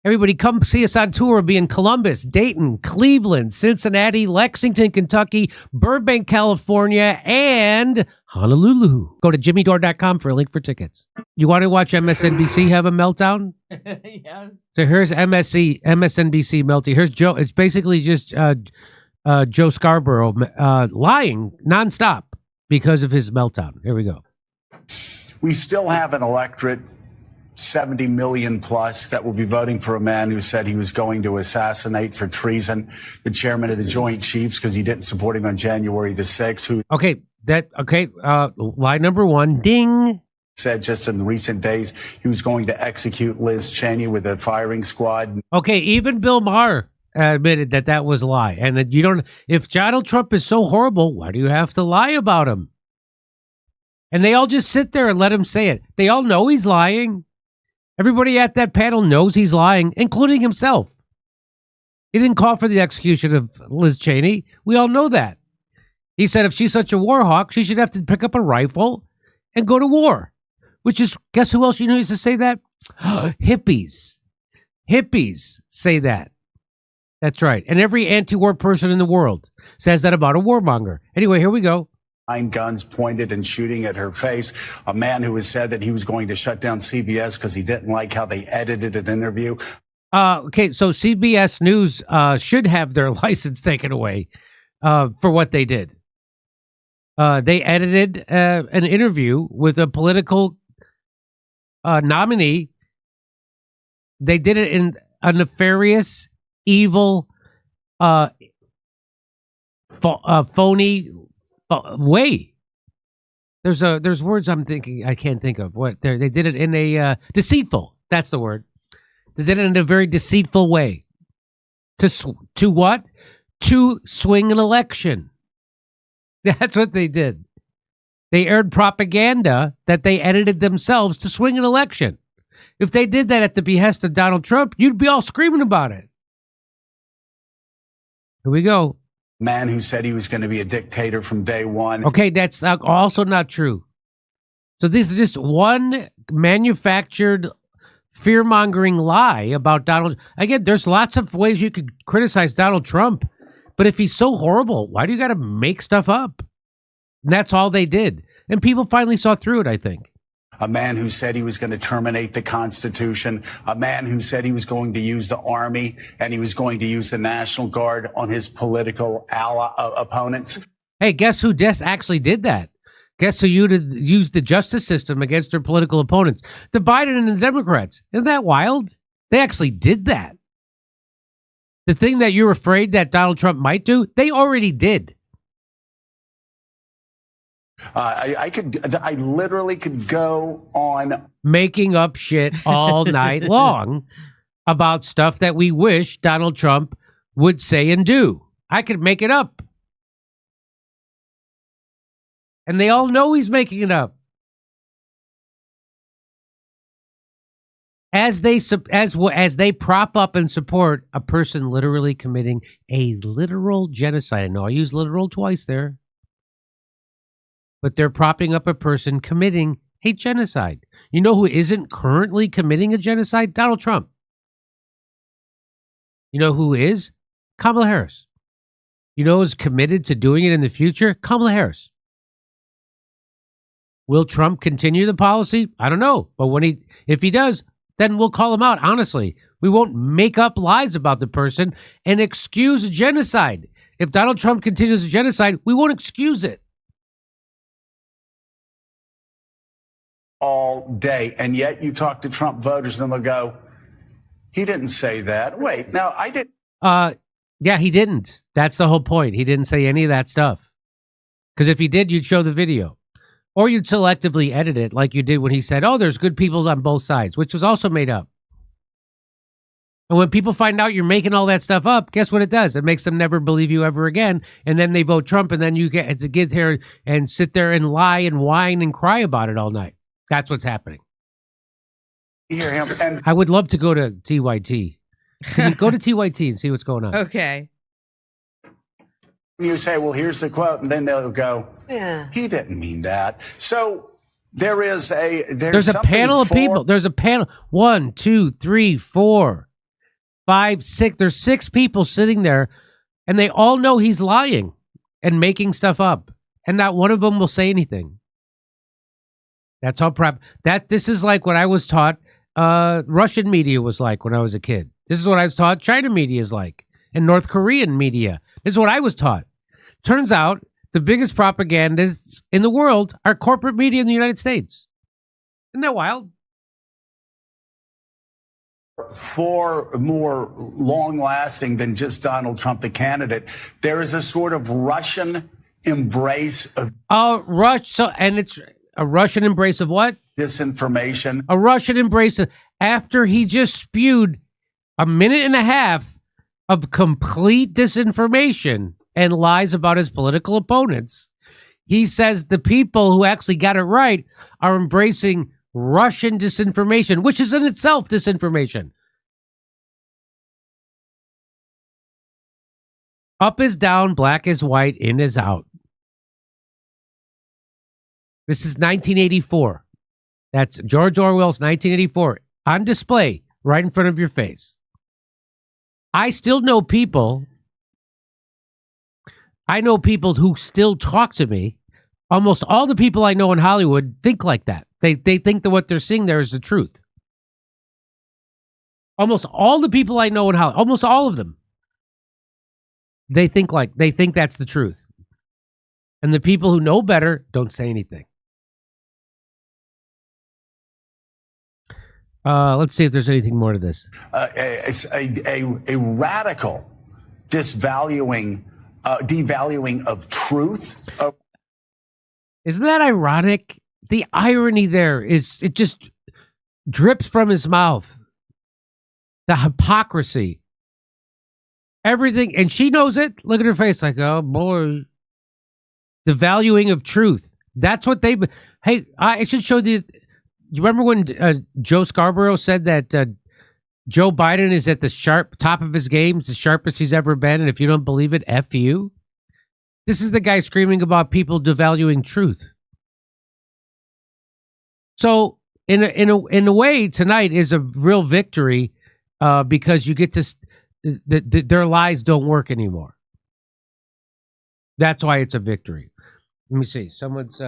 Everybody come see us on tour. We'll be in Columbus, Dayton, Cleveland, Cincinnati, Lexington, Kentucky, Burbank, California, and Honolulu. Go to jimmydore.com for a link for tickets. You want to watch MSNBC have a meltdown? Yes. So here's MSNBC melting. Here's Joe. It's basically just Joe Scarborough lying nonstop because of his meltdown. Here we go. We still have an electorate, 70 million plus, that will be voting for a man who said he was going to assassinate for treason the chairman of the Joint Chiefs because he didn't support him on January the 6th. Lie number one, ding. Said just in recent days he was going to execute Liz Cheney with a firing squad. Okay, even Bill Maher admitted that was a lie. And that you don't, if Donald Trump is so horrible, why do you have to lie about him? And they all just sit there and let him say it. They all know he's lying. Everybody at that panel knows he's lying, including himself. He didn't call for the execution of Liz Cheney. We all know that. He said if she's such a war hawk, she should have to pick up a rifle and go to war. Which is, guess who else you know used to say that? Hippies. Hippies say that. That's right. And every anti-war person in the world says that about a warmonger. Anyway, here we go. 9 guns pointed and shooting at her face. A man who has said that he was going to shut down CBS because he didn't like how they edited an interview. Okay, so CBS News should have their license taken away for what they did. They edited an interview with a political nominee. They did it in a nefarious, evil, phony way. There's words I'm thinking I can't think of. What they did it in a deceitful. That's the word. They did it in a very deceitful way. To what? To swing an election. That's what they did. They aired propaganda that they edited themselves to swing an election. If they did that at the behest of Donald Trump, you'd be all screaming about it. Here we go. Man who said he was going to be a dictator from day one. Okay, that's also not true. So this is just one manufactured fear-mongering lie about Donald. Again, there's lots of ways you could criticize Donald Trump, but if he's so horrible, why do you got to make stuff up? And that's all they did. And people finally saw through it, I think. A man who said he was going to terminate the Constitution. A man who said he was going to use the Army and he was going to use the National Guard on his political opponents. Hey, guess who actually did that? Guess who used the justice system against their political opponents? The Biden and the Democrats. Isn't that wild? They actually did that. The thing that you're afraid that Donald Trump might do, they already did. I literally could go on making up shit all night long about stuff that we wish Donald Trump would say and do. I could make it up. And they all know he's making it up. As they prop up and support a person literally committing a literal genocide. I know I used literal twice there. But they're propping up a person committing a genocide. You know who isn't currently committing a genocide? Donald Trump. You know who is? Kamala Harris. You know who's committed to doing it in the future? Kamala Harris. Will Trump continue the policy? I don't know. But if he does, then we'll call him out, honestly. We won't make up lies about the person and excuse a genocide. If Donald Trump continues a genocide, we won't excuse it. All day. And yet you talk to Trump voters and they'll go, he didn't say that. Wait, now I did. Yeah, he didn't. That's the whole point. He didn't say any of that stuff. Because if he did, you'd show the video. Or you'd selectively edit it like you did when he said, oh, there's good people on both sides, which was also made up. And when people find out you're making all that stuff up, guess what it does? It makes them never believe you ever again. And then they vote Trump, and then you get to get here and sit there and lie and whine and cry about it all night. That's what's happening. Hear him. And I would love to go to TYT. Can you go to TYT and see what's going on? Okay. you say, well, here's the quote, and then they'll go, yeah, he didn't mean that. So there's a panel of people. There's a panel. 1, 2, 3, 4. 5, 6. There's 6 people sitting there, and they all know he's lying and making stuff up, and not one of them will say anything. That's how this is like what I was taught Russian media was like when I was a kid. This is what I was taught China media is like, and North Korean media. This is what I was taught. Turns out the biggest propagandists in the world are corporate media in the United States. Isn't that wild? Far more long-lasting than just Donald Trump, the candidate. There is a sort of Russian embrace of it's a Russian embrace of what? Disinformation. A Russian embrace of, after he just spewed a minute and a half of complete disinformation and lies about his political opponents. He says the people who actually got it right are embracing Russian disinformation, which is in itself disinformation. Up is down, black is white, in is out. This is 1984. That's George Orwell's 1984 on display right in front of your face. I still know people. I know people who still talk to me. Almost all the people I know in Hollywood think like that. They think that what they're seeing there is the truth. Almost all the people I know in Hollywood, almost all of them, they think that's the truth. And the people who know better don't say anything. Let's see if there's anything more to this. A radical devaluing of truth. Isn't that ironic? The irony there is it just drips from his mouth. The hypocrisy. Everything, and she knows it. Look at her face like, oh boy. The valuing of truth. That's what they... Hey, I should show you... You remember when Joe Scarborough said that Joe Biden is at the sharp top of his game, it's the sharpest he's ever been, and if you don't believe it, F you? This is the guy screaming about people devaluing truth. So, in a way, tonight is a real victory because you get to... their lies don't work anymore. That's why it's a victory. Let me see. Someone's...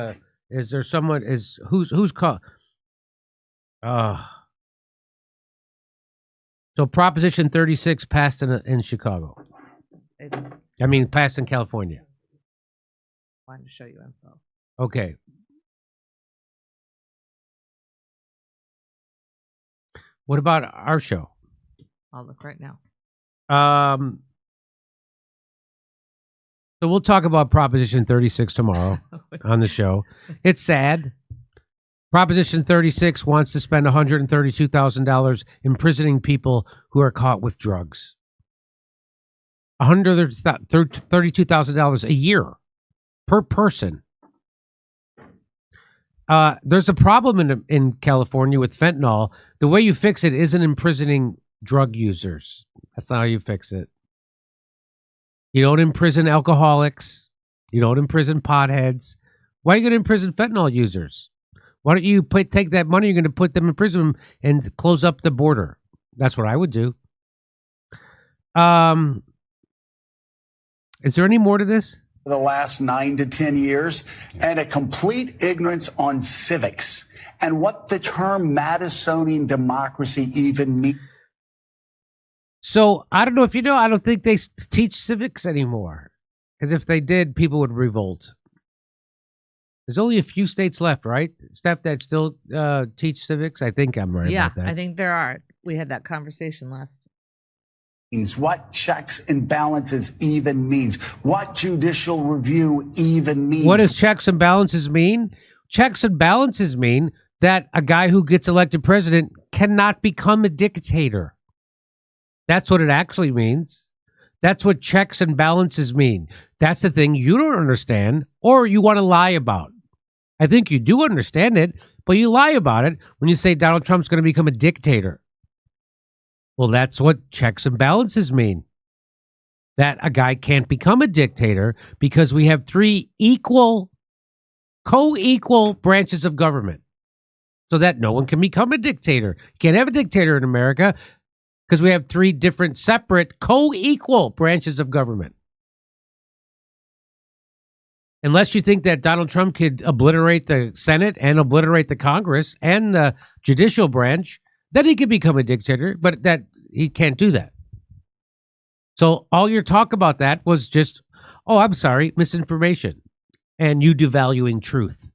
is there someone... Who's called... So Proposition 36 passed in Chicago. Passed in California. I wanted to show you info. Okay. What about our show? I'll look right now. So we'll talk about Proposition 36 tomorrow on the show. It's sad. Proposition 36 wants to spend $132,000 imprisoning people who are caught with drugs. $132,000 a year per person. There's a problem in California with fentanyl. The way you fix it isn't imprisoning drug users. That's not how you fix it. You don't imprison alcoholics. You don't imprison potheads. Why are you going to imprison fentanyl users? Why don't you take that money you're going to put them in prison and close up the border? That's what I would do. Is there any more to this? The last 9 to 10 years, and a complete ignorance on civics and what the term Madisonian democracy even means. So I don't know if you know, I don't think they teach civics anymore. Because if they did, people would revolt. There's only a few states left, right? Steph, that still teach civics? I think I'm right about that. Yeah, I think there are. We had that conversation last. What checks and balances even means. What judicial review even means. What does checks and balances mean? Checks and balances mean that a guy who gets elected president cannot become a dictator. That's what it actually means. That's what checks and balances mean. That's the thing you don't understand or you want to lie about. I think you do understand it, but you lie about it when you say Donald Trump's going to become a dictator. Well, that's what checks and balances mean. That a guy can't become a dictator because we have 3 co-equal branches of government. So that no one can become a dictator. You can't have a dictator in America. because we have three different separate co-equal branches of government. Unless you think that Donald Trump could obliterate the Senate and obliterate the Congress and the judicial branch, then he could become a dictator, but that he can't do that. So all your talk about that was just, oh, I'm sorry, misinformation, and you devaluing truth.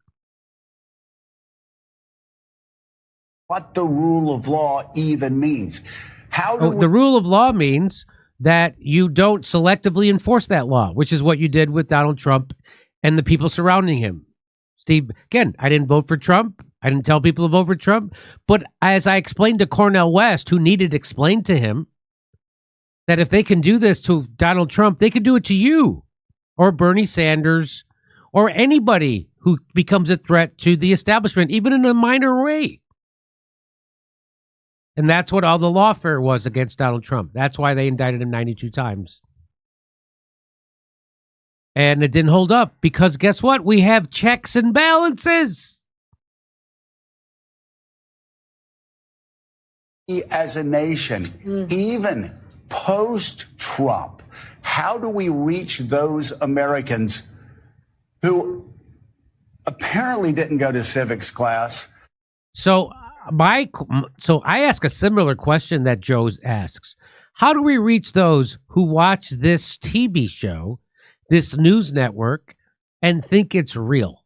What the rule of law even means. The rule of law means that you don't selectively enforce that law, which is what you did with Donald Trump and the people surrounding him. Steve, again, I didn't vote for Trump. I didn't tell people to vote for Trump. But as I explained to Cornel West, who needed explained to him, that if they can do this to Donald Trump, they could do it to you or Bernie Sanders or anybody who becomes a threat to the establishment, even in a minor way. And that's what all the lawfare was against Donald Trump. That's why they indicted him 92 times. And it didn't hold up because guess what? We have checks and balances. As a nation, even post-Trump, how do we reach those Americans who apparently didn't go to civics class? So I ask a similar question that Joe asks. How do we reach those who watch this TV show, this news network, and think it's real?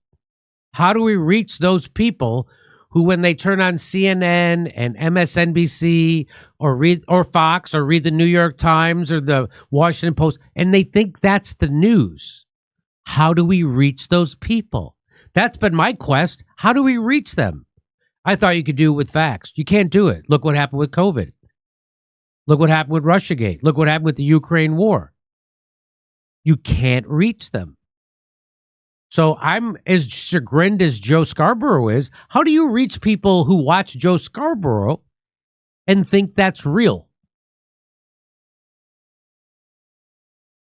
How do we reach those people who, when they turn on CNN and MSNBC or Fox or read the New York Times or the Washington Post, and they think that's the news? How do we reach those people? That's been my quest. How do we reach them? I thought you could do it with facts. You can't do it. Look what happened with COVID. Look what happened with Russiagate. Look what happened with the Ukraine war. You can't reach them. So I'm as chagrined as Joe Scarborough is. How do you reach people who watch Joe Scarborough and think that's real?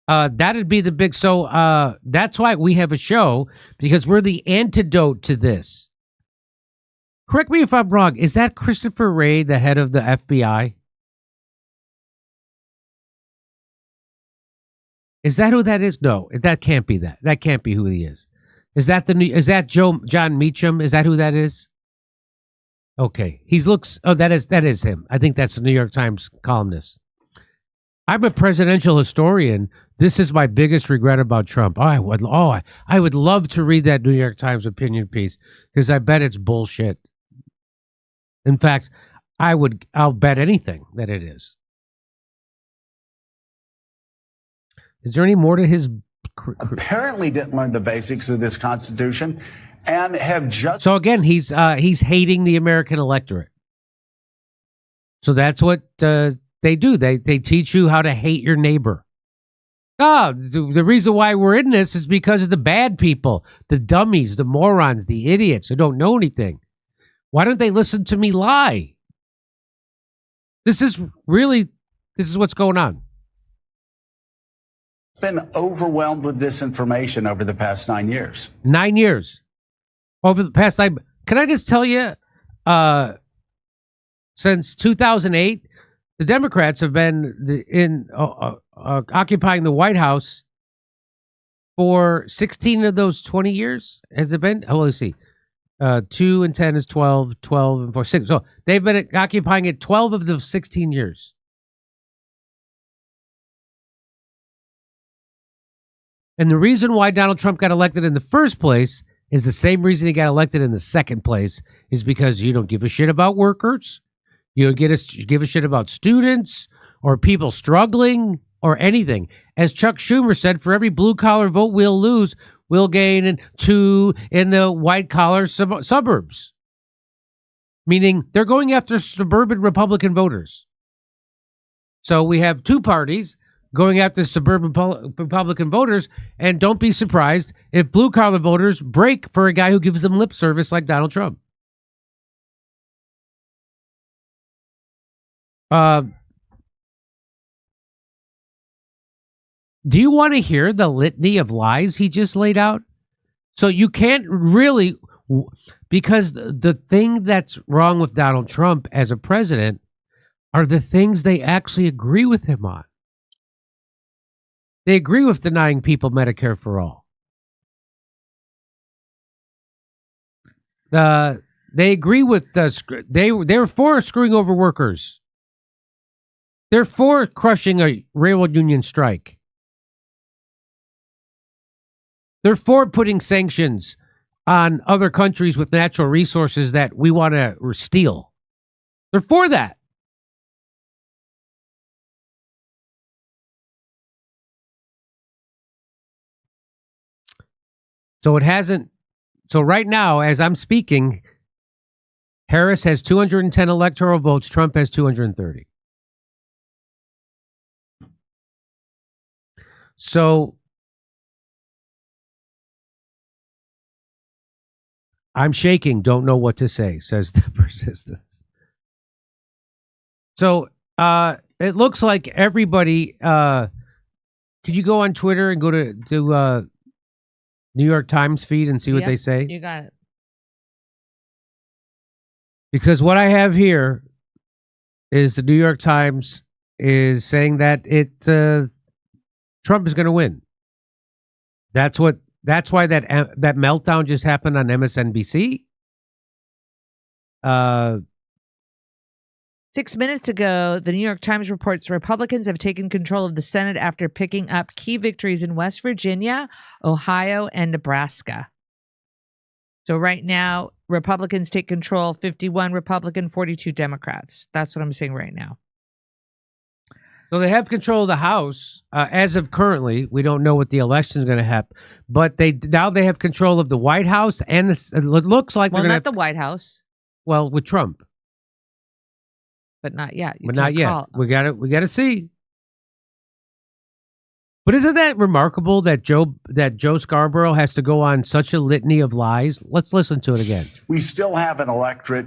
That'd be the big... So that's why we have a show, because we're the antidote to this. Correct me if I'm wrong. Is that Christopher Wray, the head of the FBI? Is that who that is? No, that can't be that. That can't be who he is. Is that John Meacham? Is that who that is? Okay. That is him. I think that's the New York Times columnist. I'm a presidential historian. This is my biggest regret about Trump. I would love to read that New York Times opinion piece because I bet it's bullshit. In fact, I'll bet anything that it is. Is there any more to his... Apparently didn't learn the basics of this Constitution and have just... So again, he's hating the American electorate. So that's what they do. They teach you how to hate your neighbor. The reason why we're in this is because of the bad people, the dummies, the morons, the idiots who don't know anything. Why don't they listen to me lie? This is what's going on. Been overwhelmed with this information over the past 9 years. 9 years. Over the past 9. Can I just tell you, since 2008, the Democrats have been occupying the White House for 16 of those 20 years. Has it been? Oh, let's see. 2 and 10 is 12, 12 and 4, 6. So they've been occupying it 12 of the 16 years. And the reason why Donald Trump got elected in the first place is the same reason he got elected in the second place, is because you don't give a shit about workers. You don't give a shit about students or people struggling or anything. As Chuck Schumer said, for every blue-collar vote we'll lose, we'll gain 2 in the white-collar suburbs. Meaning they're going after suburban Republican voters. So we have two parties going after suburban Republican voters, and don't be surprised if blue-collar voters break for a guy who gives them lip service like Donald Trump. Do you want to hear the litany of lies he just laid out? So you can't really, because the thing that's wrong with Donald Trump as a president, are the things they actually agree with him on. They agree with denying people Medicare for all. They agree with they're for screwing over workers. They're for crushing a railroad union strike. They're for putting sanctions on other countries with natural resources that we want to steal. They're for that. So it hasn't. So right now, as I'm speaking, Harris has 210 electoral votes. Trump has 230. So I'm shaking, don't know what to say, says the persistence. So it looks like everybody, could you go on Twitter and go to New York Times feed and see what Yep, they say? You got it. Because what I have here is the New York Times is saying that Trump is going to win. That's why that meltdown just happened on MSNBC. 6 minutes ago, the New York Times reports Republicans have taken control of the Senate after picking up key victories in West Virginia, Ohio, and Nebraska. So right now, Republicans take control, 51 Republican, 42 Democrats. That's what I'm saying right now. So they have control of the House. As of currently, we don't know what the election is going to happen, but they have control of the White House and it looks like Well, they're not going the White House, well, with Trump, but not yet. You but can't not yet. call- We got to see. But isn't that remarkable that Joe Scarborough has to go on such a litany of lies? Let's listen to it again. We still have an electorate,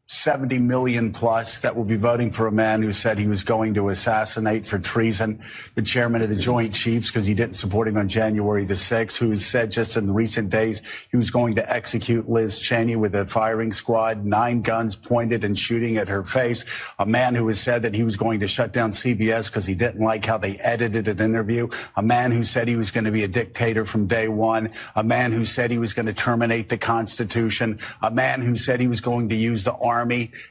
70 million plus, that will be voting for a man who said he was going to assassinate for treason the chairman of the Joint Chiefs because he didn't support him on January the 6th, who said just in recent days he was going to execute Liz Cheney with a firing squad, 9 guns pointed and shooting at her face. A man who has said that he was going to shut down CBS because he didn't like how they edited an interview. A man who said he was going to be a dictator from day one. A man who said he was going to terminate the Constitution. A man who said he was going to use the army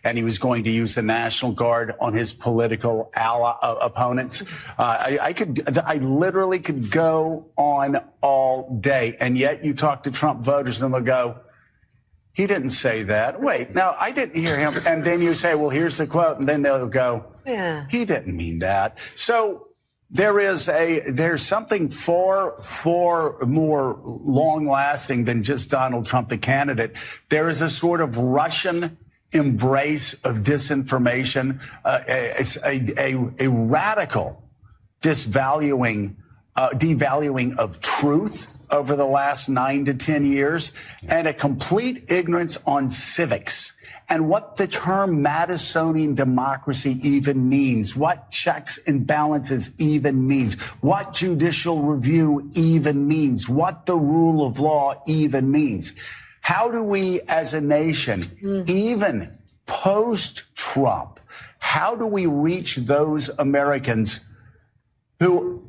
and he was going to use the National Guard on his political opponents. I literally could go on all day. And yet you talk to Trump voters and they'll go, he didn't say that. Wait, now I didn't hear him. And then you say, well, here's the quote. And then they'll go, yeah, he didn't mean that. So there's something far more long lasting than just Donald Trump, the candidate. There is a sort of Russian embrace of disinformation, a radical devaluing of truth over the last 9 to 10 years, and a complete ignorance on civics and what the term Madisonian democracy even means, what checks and balances even means, what judicial review even means, what the rule of law even means. How do we as a nation, even post-Trump, how do we reach those Americans who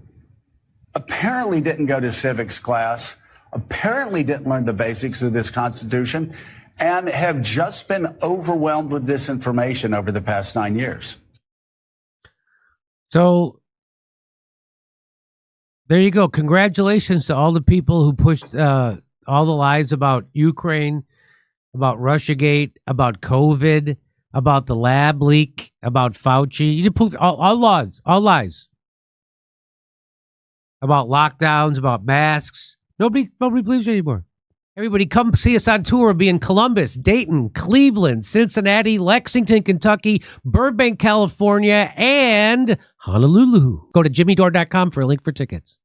apparently didn't go to civics class, apparently didn't learn the basics of this Constitution, and have just been overwhelmed with disinformation over the past 9 years? So there you go. Congratulations to all the people who pushed all the lies about Ukraine, about Russiagate, about COVID, about the lab leak, about Fauci. You put all lies, about lockdowns, about masks. Nobody believes you anymore. Everybody come see us on tour. We'll be in Columbus, Dayton, Cleveland, Cincinnati, Lexington, Kentucky, Burbank, California, and Honolulu. Go to jimmydore.com for a link for tickets.